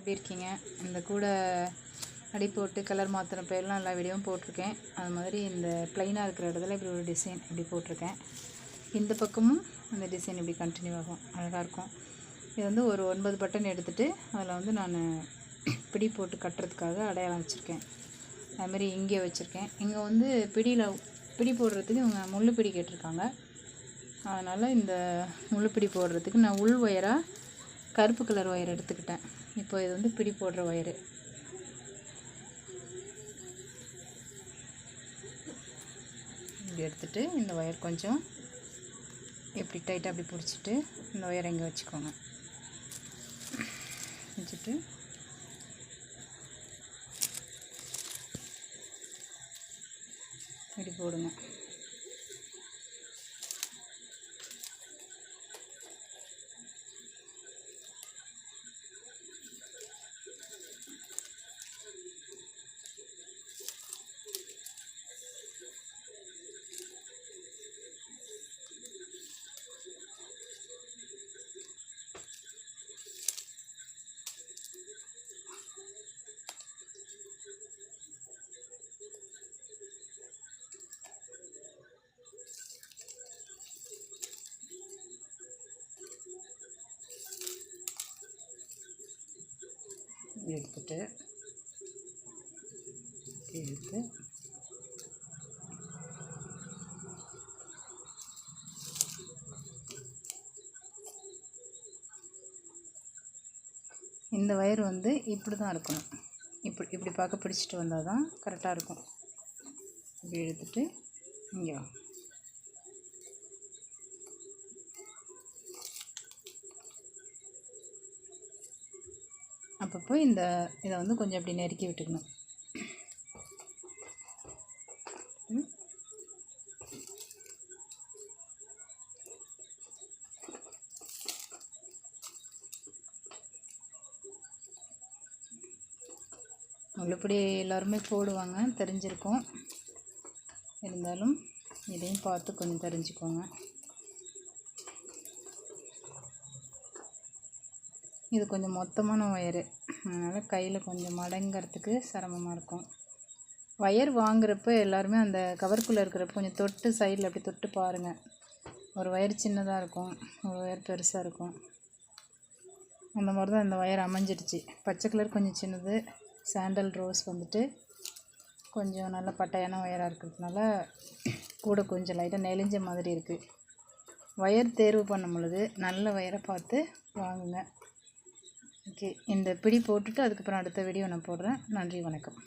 எப்படி இருக்கீங்க? இந்த கூட அடி போட்டு கலர் மாற்றின பேர்லாம் எல்லா வீடியோவும் போட்டிருக்கேன். அது மாதிரி இந்த ப்ளைனாக இருக்கிற இடத்துல இப்படி ஒரு டிசைன் இப்படி போட்டிருக்கேன். இந்த பக்கமும் அந்த டிசைன் இப்படி கண்டினியூ ஆகும், அழகாக இருக்கும். இது வந்து ஒரு 9 பட்டன் எடுத்துகிட்டு அதில் வந்து நான் பிடி போட்டு கட்டுறதுக்காக அடையாளம் வச்சுருக்கேன். அதுமாதிரி இங்கே வச்சுருக்கேன். இங்கே வந்து பிடி போடுறதுக்கு இவங்க முள் பிடி கேட்டிருக்காங்க. அதனால் இந்த முள் பிடி போடுறதுக்கு நான் உள் ஒயராக கருப்பு கலர் ஒயர் எடுத்துக்கிட்டேன். இப்போ இது வந்து பிடி போடுற ஒயரு. இப்படி எடுத்துகிட்டு இந்த ஒயர் கொஞ்சம் இப்படி டைட்டாக அப்படி பிடிச்சிட்டு இந்த ஒயரை இங்கே வச்சுக்கோங்க. வச்சுட்டு இப்படி போடுங்க. எடுத்துட்டு எடுத்து இந்த ஒயர் வந்து இப்படி தான் இருக்கணும். இப்படி பார்க்க பிடிச்சிட்டு வந்தால் தான் கரெக்டாக இருக்கும். இப்படி எடுத்துட்டு இங்கே அப்பப்போ இதை வந்து கொஞ்சம் அப்படி நெருக்கி விட்டுக்கணும். இப்படி எல்லாருமே போடுவாங்க, தெரிஞ்சிருக்கும். இருந்தாலும் இதையும் பார்த்து கொஞ்சம் தெரிஞ்சுக்கோங்க. இது கொஞ்சம் மொத்தமான ஒயரு, அதனால் கையில் கொஞ்சம் மடங்கிறதுக்கு சிரமமாக இருக்கும். ஒயர் வாங்குறப்ப எல்லாருமே அந்த கவருக்குள்ளே இருக்கிறப்ப கொஞ்சம் தொட்டு சைடில் அப்படி தொட்டு பாருங்கள். ஒரு ஒயர் சின்னதாக இருக்கும், ஒரு ஒயர் பெருசாக இருக்கும். அந்த மாதிரி தான் இந்த ஒயர் அமைஞ்சிடுச்சு. பச்சை கலர் கொஞ்சம் சின்னது, சாண்டல் ரோஸ் வந்துட்டு கொஞ்சம் நல்ல பட்டையான ஒயராக இருக்கிறதுனால கூட கொஞ்சம் லைட்டாக நெளிஞ்ச மாதிரி இருக்குது. ஒயர் தேர்வு பண்ணும் பொழுது நல்ல ஒயரை பார்த்து வாங்குங்க. ஓகே, இந்த பிடி போட்டுட்டு அதுக்கப்புறம் அடுத்த வீடியோ நான் போடுறேன். நன்றி, வணக்கம்.